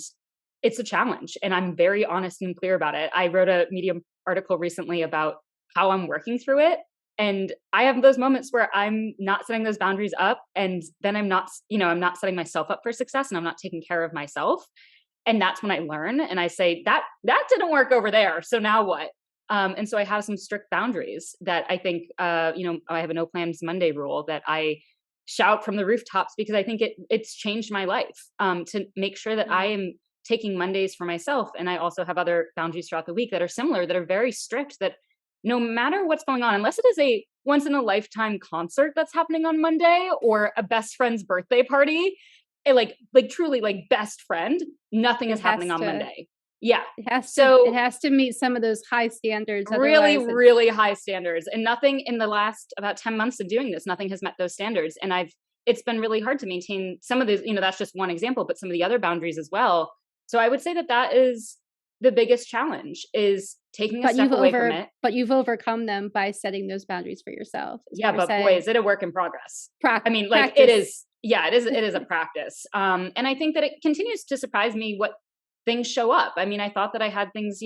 it's a challenge. And I'm very honest and clear about it. I wrote a Medium article recently about how I'm working through it. And I have those moments where I'm not setting those boundaries up. And then I'm not, I'm not setting myself up for success and I'm not taking care of myself. And that's when I learn and I say that didn't work over there. So now what? And so I have some strict boundaries that I think, I have a no plans Monday rule that I shout from the rooftops because I think it's changed my life, to make sure that I am taking Mondays for myself. And I also have other boundaries throughout the week that are similar, that are very strict, that no matter what's going on, unless it is a once in a lifetime concert that's happening on Monday or a best friend's birthday party, like truly like best friend, nothing is happening on Monday. Yeah. It has to meet some of those high standards. Really, really high standards. And nothing in the last about 10 months of doing this, nothing has met those standards. And it's been really hard to maintain some of these, that's just one example, but some of the other boundaries as well. So I would say that is the biggest challenge, is taking a step away from it. But you've overcome them by setting those boundaries for yourself. Yeah, but boy, is it a work in progress. I mean, like practice. It is. Yeah, it is a practice. And I think that it continues to surprise me what things show up. I mean, I thought that I had things,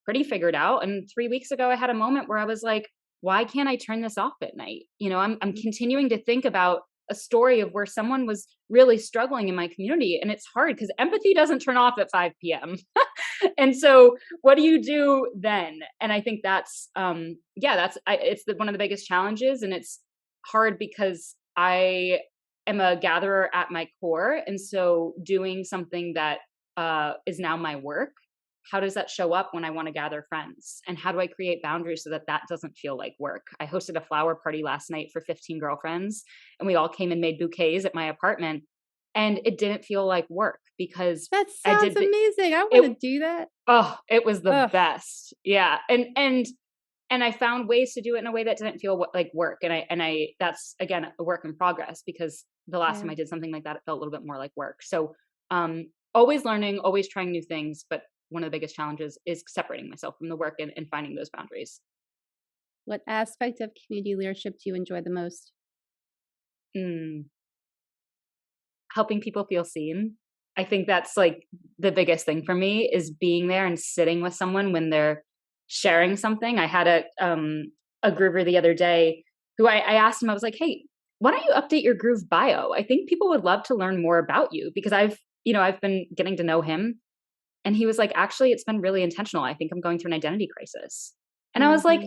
pretty figured out. And 3 weeks ago, I had a moment where I was like, why can't I turn this off at night? I'm continuing to think about a story of where someone was really struggling in my community. And it's hard because empathy doesn't turn off at 5 p.m. And so what do you do then? And I think that's, it's one of the biggest challenges. And it's hard because I am a gatherer at my core. And so doing something that is now my work, how does that show up when I want to gather friends? And how do I create boundaries so that doesn't feel like work? I hosted a flower party last night for 15 girlfriends, and we all came and made bouquets at my apartment. And it didn't feel like work because that sounds amazing. I want to do that. Oh, it was the best. Yeah. And I found ways to do it in a way that didn't feel like work. And I that's again, a work in progress, because the last time I did something like that, it felt a little bit more like work. So, always learning, always trying new things. But one of the biggest challenges is separating myself from the work and finding those boundaries. What aspect of community leadership do you enjoy the most? Helping people feel seen. I think that's like the biggest thing for me, is being there and sitting with someone when they're sharing something. I had a groover the other day who I asked him, I was like, hey, why don't you update your Groove bio? I think people would love to learn more about you, because I've been getting to know him. And he was like, actually, it's been really intentional. I think I'm going through an identity crisis. And I was like,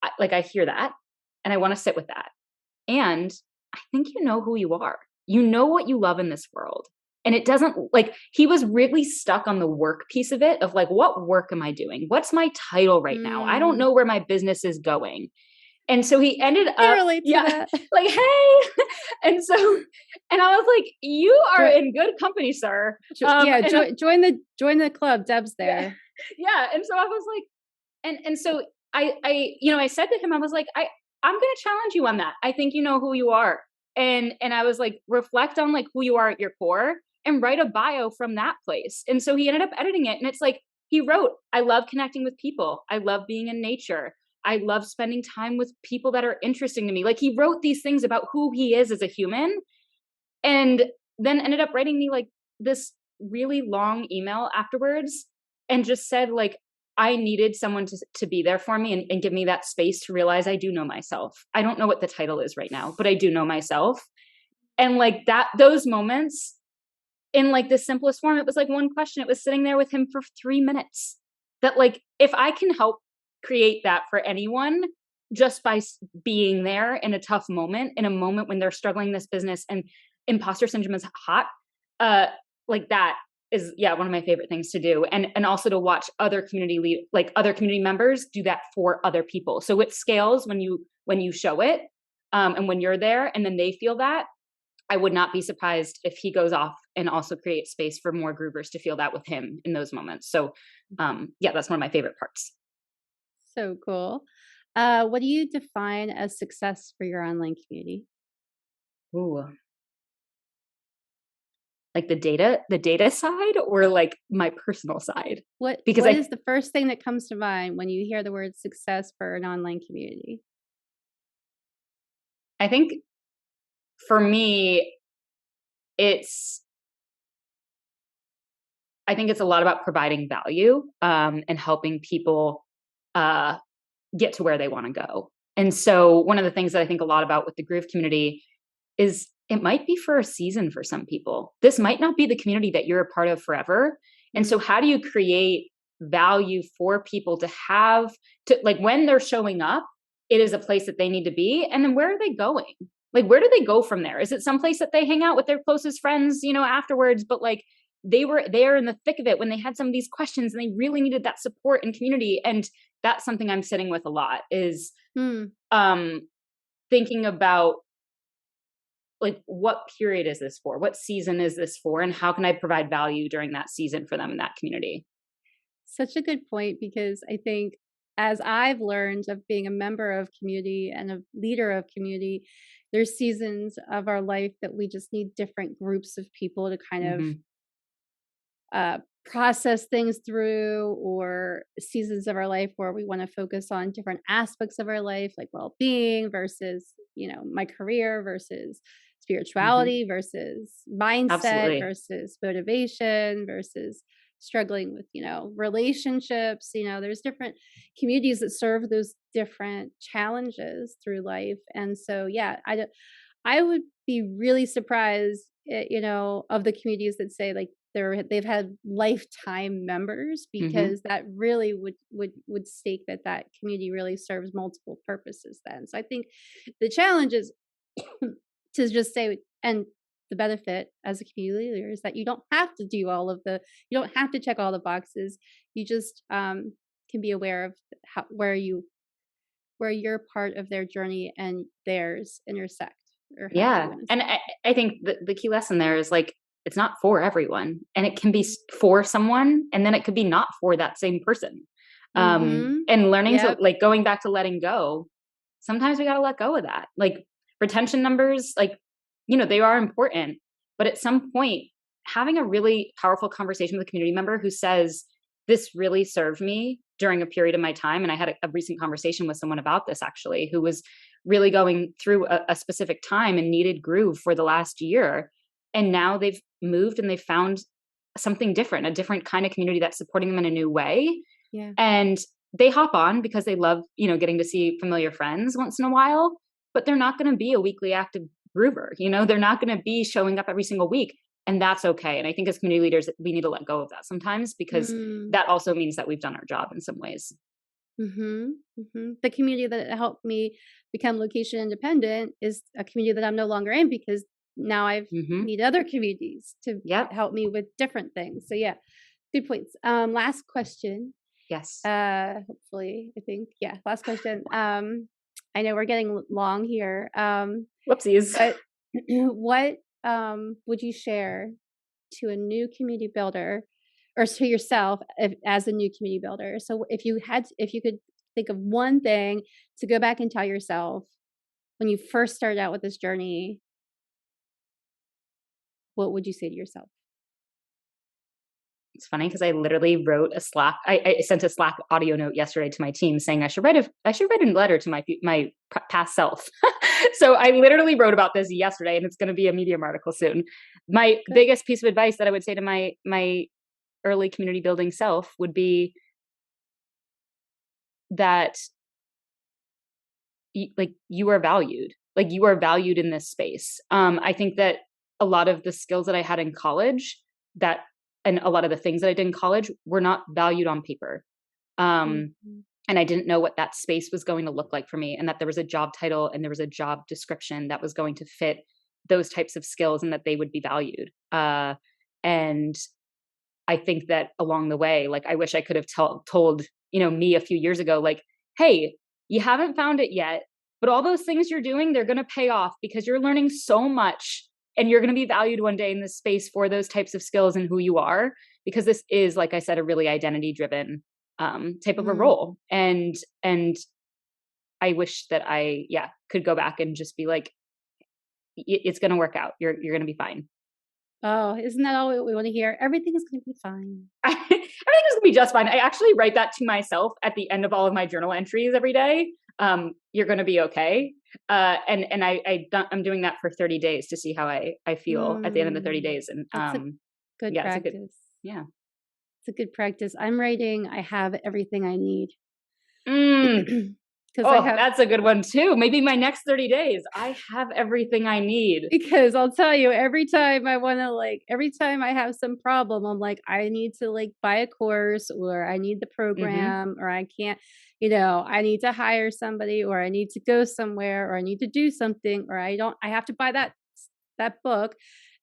I hear that and I want to sit with that. And I think you know who you are. You know what you love in this world. And it doesn't, he was really stuck on the work piece of it, of like, what work am I doing? What's my title right now? I don't know where my business is going. And so he ended up, like, hey. And I was like, you are in good company, sir. Join the club. Deb's there. Yeah. And so I was like, and so I said to him, I was like, I'm going to challenge you on that. I think you know who you are. And I was like, reflect on like who you are at your core and write a bio from that place. And so he ended up editing it. And it's like, he wrote, I love connecting with people. I love being in nature. I love spending time with people that are interesting to me. Like, he wrote these things about who he is as a human, and then ended up writing me like this really long email afterwards, and just said like, I needed someone to be there for me and give me that space to realize I do know myself. I don't know what the title is right now, but I do know myself. And like those moments in like the simplest form, it was like one question. It was sitting there with him for 3 minutes. That like, if I can help create that for anyone just by being there in a tough moment, in a moment when they're struggling in this business and imposter syndrome is hot, like that is one of my favorite things to do. And also to watch other community members do that for other people. So it scales when you show it, and when you're there and then they feel that. I would not be surprised if he goes off and also creates space for more groovers to feel that with him in those moments. So that's one of my favorite parts. So cool. What do you define as success for your online community? Ooh. like the data side, or like my personal side? What Because is the first thing that comes to mind when you hear the word success for an online community? I think for me, it's I think it's a lot about providing value, and helping people uh, get to where they want to go. And so one of the things that I think a lot about with the Groove community is it might be for a season for some people. This might not be the community that you're a part of forever. And so how do you create value for people to have to, like, when they're showing up, it is a place that they need to be. And then where are they going? Like, where do they go from there? Is it someplace that they hang out with their closest friends, afterwards? But like, they were there in the thick of it when they had some of these questions and they really needed that support and community. And that's something I'm sitting with a lot is thinking about, like, what period is this for? What season is this for? And how can I provide value during that season for them in that community? Such a good point, because I think as I've learned of being a member of community and a leader of community, there's seasons of our life that we just need different groups of people to kind of process things through, or seasons of our life where we want to focus on different aspects of our life, like well-being versus, my career versus spirituality versus mindset Absolutely. versus motivation versus struggling with, relationships. There's different communities that serve those different challenges through life. And so, yeah, I would be really surprised, of the communities that say like they've had lifetime members, because that really would stake that community really serves multiple purposes then. So I think the challenge is to just say, and the benefit as a community leader is that you don't have to do you don't have to check all the boxes. You just can be aware of where your part of their journey and theirs intersect. Or Yeah. And I think the key lesson there is, like, it's not for everyone, and it can be for someone, and then it could be not for that same person. And learning to, like, going back to letting go, sometimes we got to let go of that. Like, retention numbers, like, they are important, but at some point, having a really powerful conversation with a community member who says, this really served me during a period of my time. And I had a recent conversation with someone about this, actually, who was really going through a specific time and needed Groove for the last year. And now they've moved and they've found something different, a different kind of community that's supporting them in a new way. Yeah. And they hop on because they love, getting to see familiar friends once in a while, but they're not going to be a weekly active groover. They're not going to be showing up every single week. And that's okay. And I think as community leaders, we need to let go of that sometimes, because that also means that we've done our job in some ways. The community that helped me become location independent is a community that I'm no longer in, because now I've need other communities to help me with different things. So yeah, good points. Last question. Yes. Hopefully, I think, yeah. Last question. I know we're getting long here. Whoopsies. But what would you share to a new community builder, or to yourself as a new community builder? So if you could think of one thing to go back and tell yourself when you first started out with this journey, what would you say to yourself? It's funny because I literally wrote I sent a Slack audio note yesterday to my team saying I should write a letter to my past self. So I literally wrote about this yesterday, and it's going to be a Medium article soon. My biggest piece of advice that I would say to my early community building self would be that you are valued. Like, you are valued in this space. I think that a lot of the skills that I had in college and a lot of the things that I did in college were not valued on paper. And I didn't know what that space was going to look like for me, and that there was a job title and there was a job description that was going to fit those types of skills and that they would be valued. And I think that along the way, like, I wish I could have told, me a few years ago, like, hey, you haven't found it yet, but all those things you're doing, they're going to pay off, because you're learning so much and you're going to be valued one day in this space for those types of skills and who you are, because this is, like I said, a really identity driven type of a role. And I wish that I could go back and just be like, it's going to work out. You're going to be fine. Oh, isn't that all we want to hear? Everything's going to be fine. Everything's gonna be just fine. I actually write that to myself at the end of all of my journal entries every day. You're gonna be okay. I'm doing that for 30 days to see how I feel at the end of the 30 days. And That's a good yeah, practice. yeah. It's a good practice. I'm writing, I have everything I need. That's a good one too. Maybe my next 30 days, I have everything I need. Because I'll tell you, every time I have some problem, I'm like, I need to like buy a course, or I need the program, or I can't, I need to hire somebody, or I need to go somewhere, or I need to do something, or I have to buy that book.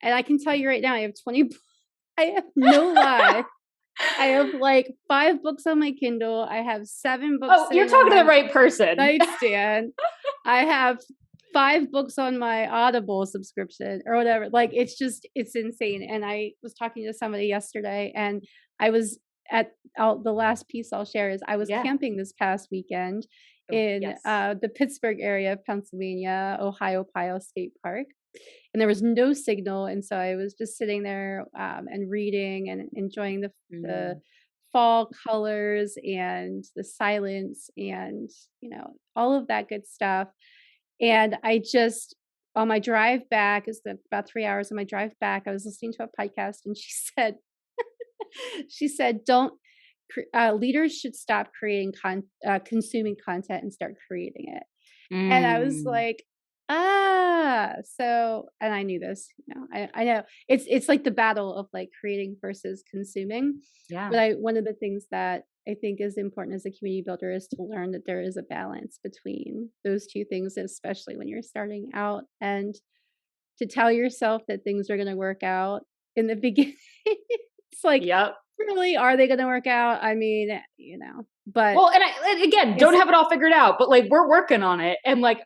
And I can tell you right now, I have 20, I have no lie. I have like 5 books on my Kindle. I have 7 books. Oh, you're talking to the right person. Nightstand. I have 5 books on my Audible subscription or whatever. Like, it's insane. And I was talking to somebody yesterday, and I was the last piece I'll share is I was camping this past weekend in the Pittsburgh area of Pennsylvania, Ohio State Park. And there was no signal. And so I was just sitting there and reading and enjoying the fall colors and the silence and, all of that good stuff. And I just, on my drive back, about 3 hours on my drive back, I was listening to a podcast, and she said, leaders should stop consuming content and start creating it. And I was like, and I knew this, I know it's like the battle of like creating versus consuming. Yeah. But one of the things that I think is important as a community builder is to learn that there is a balance between those two things, especially when you're starting out, and to tell yourself that things are going to work out in the beginning. It's like, really, are they going to work out? I mean, but and don't have it all figured out, but like, we're working on it. And like,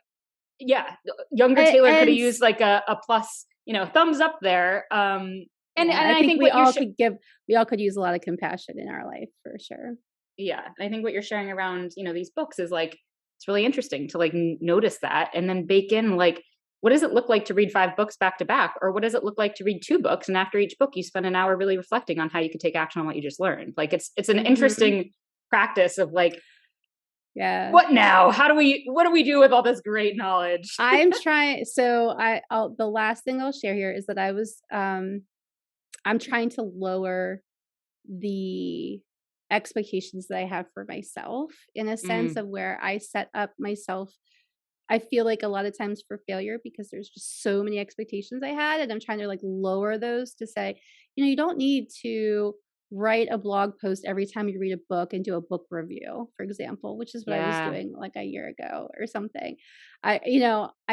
younger Taylor could have used like a plus, thumbs up there. And I think we all could use a lot of compassion in our life, for sure. Yeah. I think what you're sharing around, these books is like, it's really interesting to like notice that, and then bake in like, what does it look like to read 5 books back to back? Or what does it look like to read 2 books? And after each book, you spend an hour really reflecting on how you could take action on what you just learned. Like, it's an interesting practice of like, what now? What do we do with all this great knowledge? I'm trying. So the last thing I'll share here is that I'm trying to lower the expectations that I have for myself, in a sense of where I set up myself. I feel like a lot of times for failure, because there's just so many expectations I had, and I'm trying to like lower those to say, you don't need to write a blog post every time you read a book and do a book review, for example, which is what I was doing like a year ago or something. I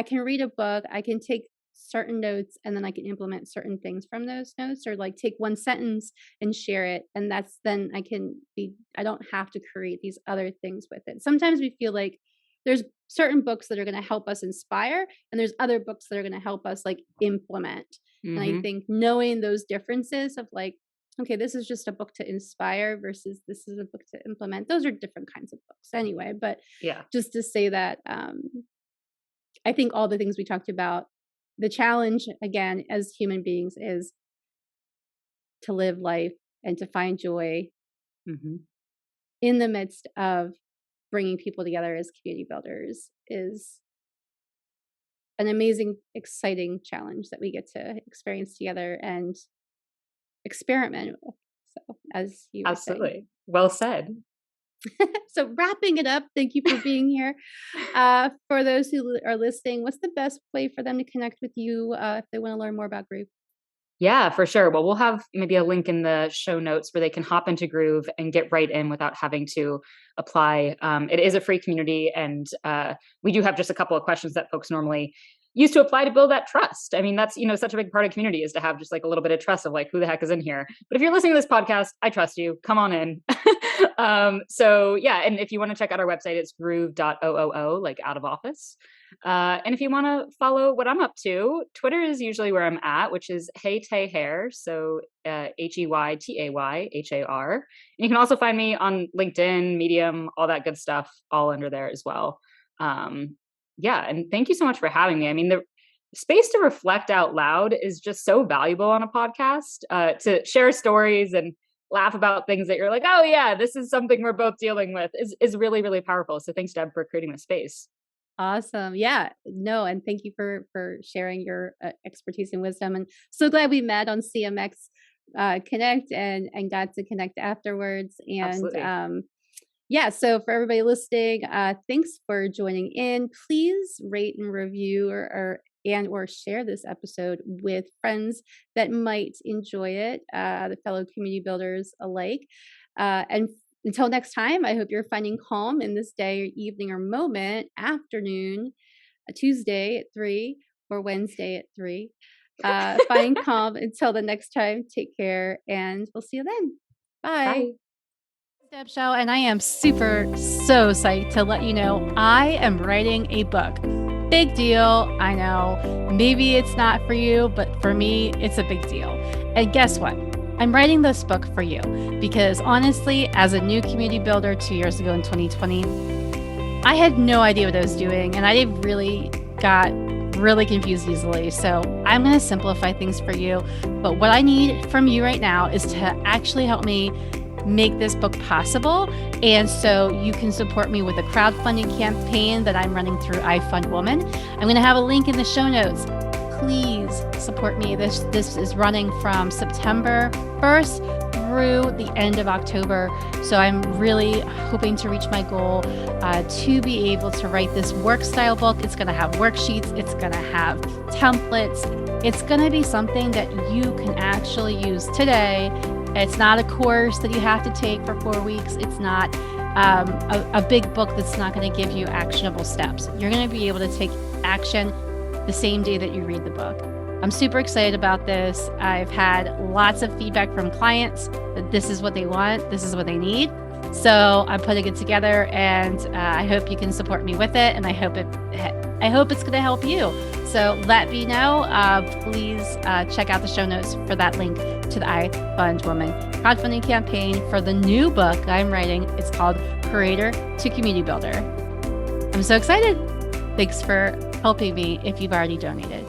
can read a book, I can take certain notes, and then I can implement certain things from those notes, or like take one sentence and share it. And then I don't have to create these other things with it. Sometimes we feel like there's certain books that are going to help us inspire, and there's other books that are going to help us like implement. And I think knowing those differences of like, okay, this is just a book to inspire versus this is a book to implement. Those are different kinds of books anyway. But just to say that, I think all the things we talked about, the challenge again as human beings is to live life and to find joy in the midst of bringing people together as community builders is an amazing, exciting challenge that we get to experience together and experiment with. So, as you were saying. Well said. So wrapping it up, thank you for being here. For those who are listening, what's the best way for them to connect with you if they want to learn more about Groove? Yeah, for sure. Well, we'll have maybe a link in the show notes where they can hop into Groove and get right in without having to apply. It is a free community, and we do have just a couple of questions that folks normally use to apply to build that trust. I mean, that's, such a big part of community is to have just like a little bit of trust of like, who the heck is in here? But if you're listening to this podcast, I trust you. Come on in. So yeah. And if you want to check out our website, it's groove.oo, like out of office. And if you want to follow what I'm up to, Twitter is usually where I'm at, which is HeyTayHair. So, HeyTayHar. And you can also find me on LinkedIn, Medium, all that good stuff, all under there as well. Yeah. And thank you so much for having me. I mean, the space to reflect out loud is just so valuable on a podcast, to share stories and laugh about things that you're like, oh yeah, this is something we're both dealing with is really, really powerful. So thanks, Deb, for creating this space. Awesome. Yeah. No, and thank you for sharing your expertise and wisdom. And so glad we met on CMX Connect and got to connect afterwards. And Absolutely. yeah, so for everybody listening, thanks for joining in. Please rate and review or share this episode with friends that might enjoy it, the fellow community builders alike. And until next time, I hope you're finding calm in this day or evening or moment, afternoon, a Tuesday at 3 or Wednesday at 3. Finding calm until the next time. Take care, and we'll see you then. Bye. Bye. Deb Show, and I am so psyched to let you know I am writing a book. Big deal, I know. Maybe it's not for you, but for me, it's a big deal. And guess what? I'm writing this book for you because honestly, as a new community builder 2 years ago in 2020, I had no idea what I was doing, and I really got really confused easily. So I'm going to simplify things for you. But what I need from you right now is to actually help me make this book possible. And so you can support me with a crowdfunding campaign that I'm running through iFundWoman. I'm going to have a link in the show notes. Please support me. This is running from September 1st through the end of October. So I'm really hoping to reach my goal to be able to write this work style book. It's going to have worksheets. It's going to have templates. It's going to be something that you can actually use today. It's not a course that you have to take for 4 weeks. It's not a big book that's not going to give you actionable steps. You're going to be able to take action the same day that you read the book. I'm super excited about this. I've had lots of feedback from clients that this is what they want, this is what they need. So I'm putting it together, and I hope you can support me with it, and I hope it's going to help you. So let me know. Please check out the show notes for that link to the iFundWoman crowdfunding campaign for the new book I'm writing. It's called Creator to Community Builder. I'm so excited. Thanks for helping me if you've already donated.